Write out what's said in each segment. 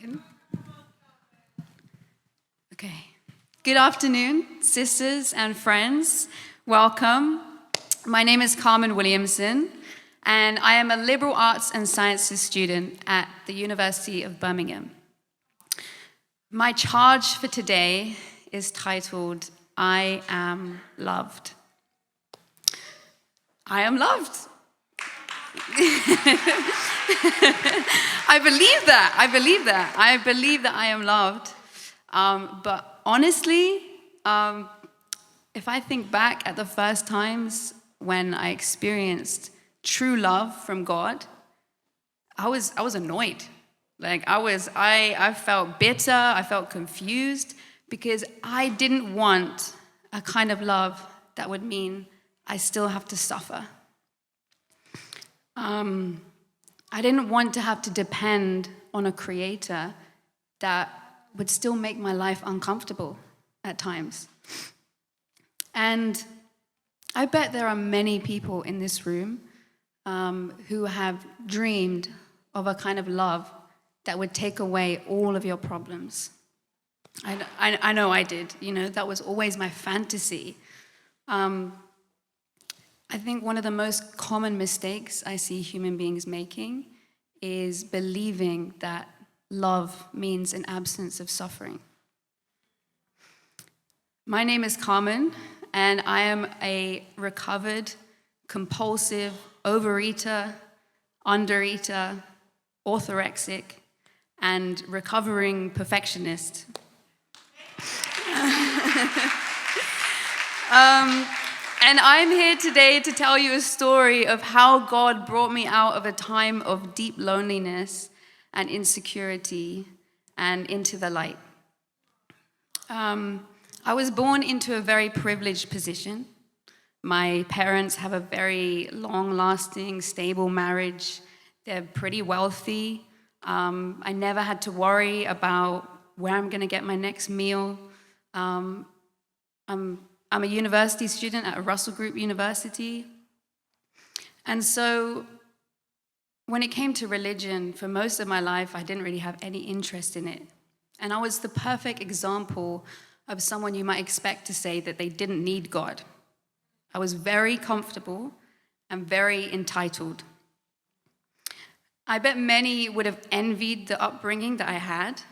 second. Okay. Good afternoon, sisters and friends. Welcome. My name is Carmen Williamson, and I am a liberal arts and sciences student at the University of Birmingham. My charge for today is titled, I Am Loved. I am loved. I believe that. I believe that I am loved. But honestly, if I think back at the first times when I experienced true love from God, I was annoyed. I felt bitter, I felt confused, because I didn't want a kind of love that would mean I still have to suffer. I didn't want to have to depend on a creator that would still make my life uncomfortable at times. And I bet there are many people in this room who have dreamed of a kind of love that would take away all of your problems. I know I did. That was always my fantasy. I think one of the most common mistakes I see human beings making is believing that love means an absence of suffering. My name is Carmen, and I am a recovered, compulsive overeater, undereater, orthorexic, and recovering perfectionist. And I'm here today to tell you a story of how God brought me out of a time of deep loneliness and insecurity and into the light. I was born into a very privileged position. My parents have a very long-lasting, stable marriage. They're pretty wealthy. I never had to worry about where I'm going to get my next meal. I'm a university student at a Russell Group University. And so when it came to religion, for most of my life, I didn't really have any interest in it. And I was the perfect example of someone you might expect to say that they didn't need God. I was very comfortable and very entitled. I bet many would have envied the upbringing that I had.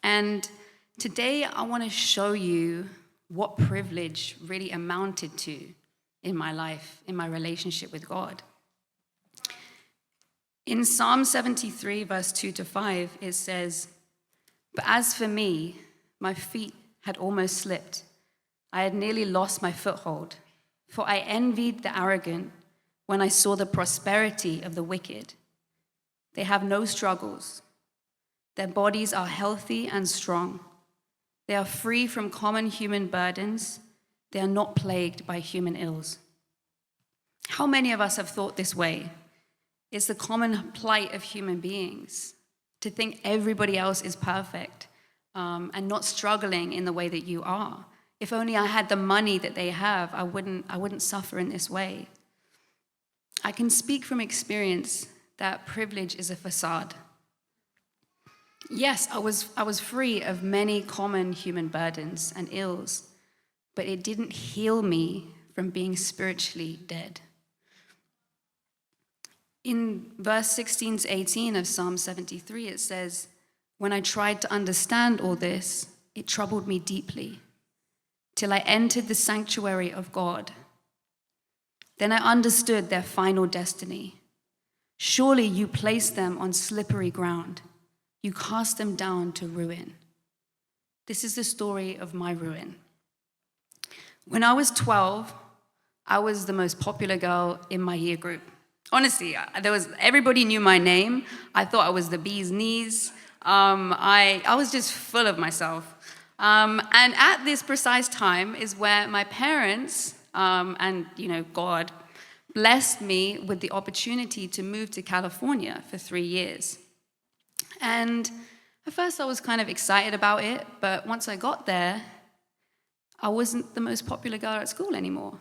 And today I want to show you what privilege really amounted to in my life, in my relationship with God. In Psalm 73, verse 2-5, it says, "But as for me, my feet had almost slipped. I had nearly lost my foothold, for I envied the arrogant when I saw the prosperity of the wicked. They have no struggles. Their bodies are healthy and strong. They are free from common human burdens. They are not plagued by human ills." How many of us have thought this way? It's the common plight of human beings to think everybody else is perfect and not struggling in the way that you are. If only I had the money that they have, I wouldn't suffer in this way. I can speak from experience that privilege is a facade. Yes, I was free of many common human burdens and ills, but it didn't heal me from being spiritually dead. In verse 16-18 of Psalm 73, it says, "When I tried to understand all this, it troubled me deeply, till I entered the sanctuary of God. Then I understood their final destiny. Surely you placed them on slippery ground. You cast them down to ruin." This is the story of my ruin. When I was 12, I was the most popular girl in my year group. Honestly, everybody knew my name. I thought I was the bee's knees. I was just full of myself. And at this precise time is where my parents and God blessed me with the opportunity to move to California for 3 years. And at first I was kind of excited about it, but once I got there, I wasn't the most popular girl at school anymore.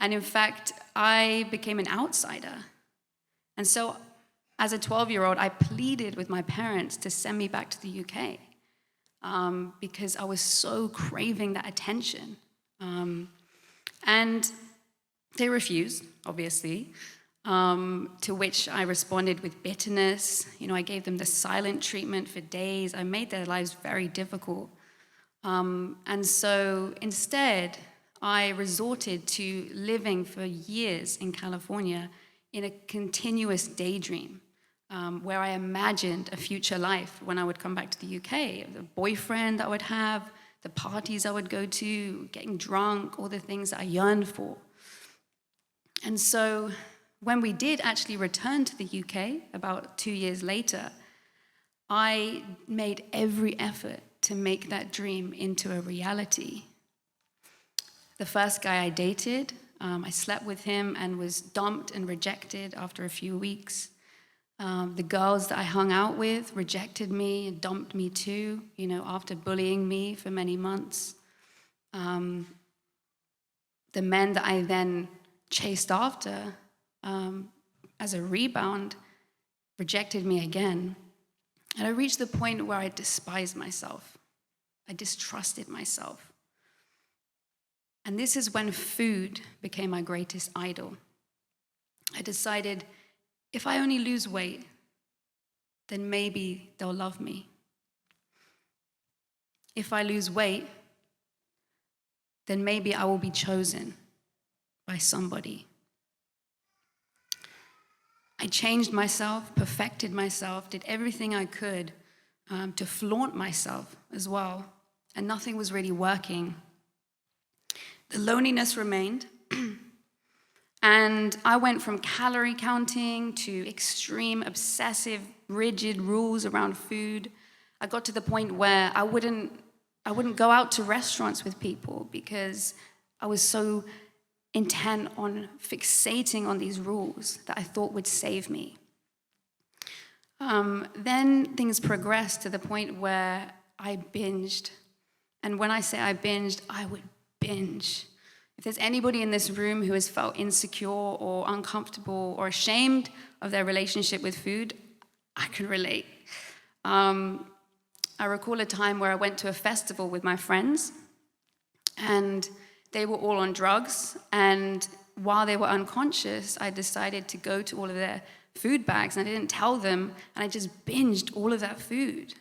And in fact, I became an outsider. And so as a 12-year-old, I pleaded with my parents to send me back to the UK because I was so craving that attention. And they refused, obviously, to which I responded with bitterness. I gave them the silent treatment for days. I made their lives very difficult. And so instead, I resorted to living for years in California in a continuous daydream, where I imagined a future life when I would come back to the UK, the boyfriend I would have, the parties I would go to, getting drunk, all the things that I yearned for. And so when we did actually return to the UK about 2 years later, I made every effort to make that dream into a reality. The first guy I dated, I slept with him and was dumped and rejected after a few weeks. The girls that I hung out with rejected me and dumped me too, after bullying me for many months. The men that I then chased after as a rebound rejected me again. And I reached the point where I despised myself. I distrusted myself. And this is when food became my greatest idol. I decided, if I only lose weight, then maybe they'll love me. If I lose weight, then maybe I will be chosen by somebody. I changed myself, perfected myself, did everything I could to flaunt myself as well, and nothing was really working. The loneliness remained, and I went from calorie counting to extreme, obsessive, rigid rules around food. I got to the point where I wouldn't go out to restaurants with people because I was so intent on fixating on these rules that I thought would save me. Then things progressed to the point where I binged. And when I say I binged, I would binge. If there's anybody in this room who has felt insecure or uncomfortable or ashamed of their relationship with food, I can relate. I recall a time where I went to a festival with my friends, and they were all on drugs, and while they were unconscious, I decided to go to all of their food bags, and I didn't tell them, and I just binged all of that food.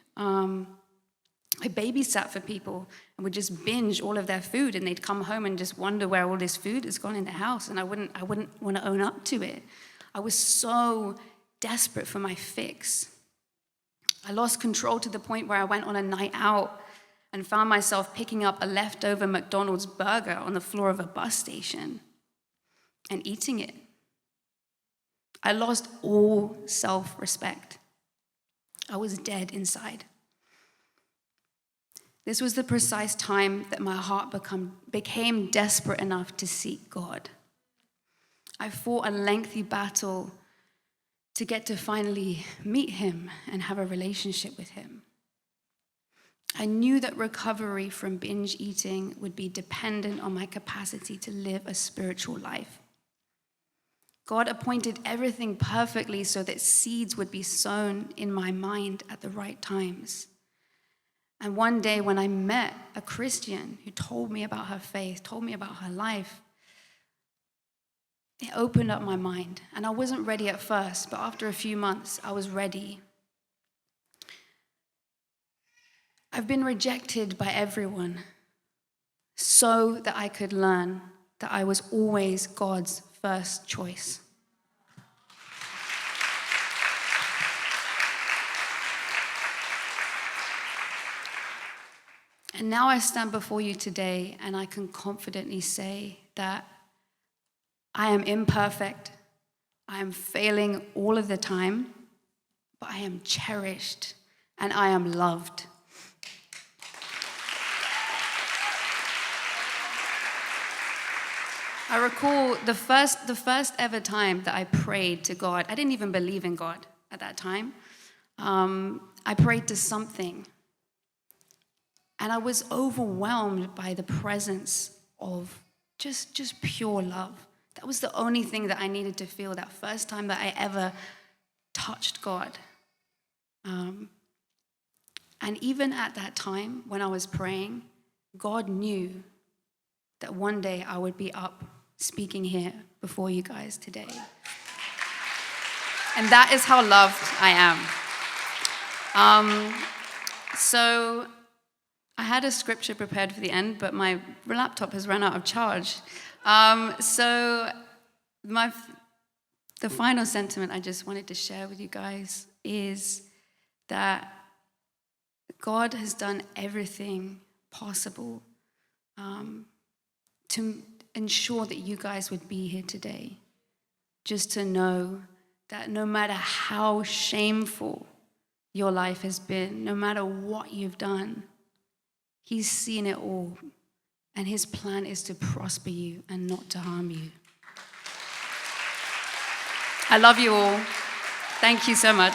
I babysat for people and would just binge all of their food, and they'd come home and just wonder where all this food has gone in the house, and I wouldn't want to own up to it. I was so desperate for my fix. I lost control to the point where I went on a night out and found myself picking up a leftover McDonald's burger on the floor of a bus station and eating it. I lost all self-respect. I was dead inside. This was the precise time that my heart became desperate enough to seek God. I fought a lengthy battle to get to finally meet him and have a relationship with him. I knew that recovery from binge eating would be dependent on my capacity to live a spiritual life. God appointed everything perfectly so that seeds would be sown in my mind at the right times. And one day when I met a Christian who told me about her faith, told me about her life, it opened up my mind. And I wasn't ready at first, but after a few months, I was ready. I've been rejected by everyone so that I could learn that I was always God's first choice. And now I stand before you today and I can confidently say that I am imperfect, I am failing all of the time, but I am cherished and I am loved. I recall the first ever time that I prayed to God. I didn't even believe in God at that time. I prayed to something. And I was overwhelmed by the presence of just pure love. That was the only thing that I needed to feel that first time that I ever touched God. And even at that time, when I was praying, God knew that one day I would be up speaking here before you guys today. And that is how loved I am. So I had a scripture prepared for the end, but my laptop has run out of charge. So the final sentiment I just wanted to share with you guys is that God has done everything possible to ensure that you guys would be here today. Just to know that no matter how shameful your life has been, no matter what you've done, He's seen it all. And His plan is to prosper you and not to harm you. I love you all. Thank you so much.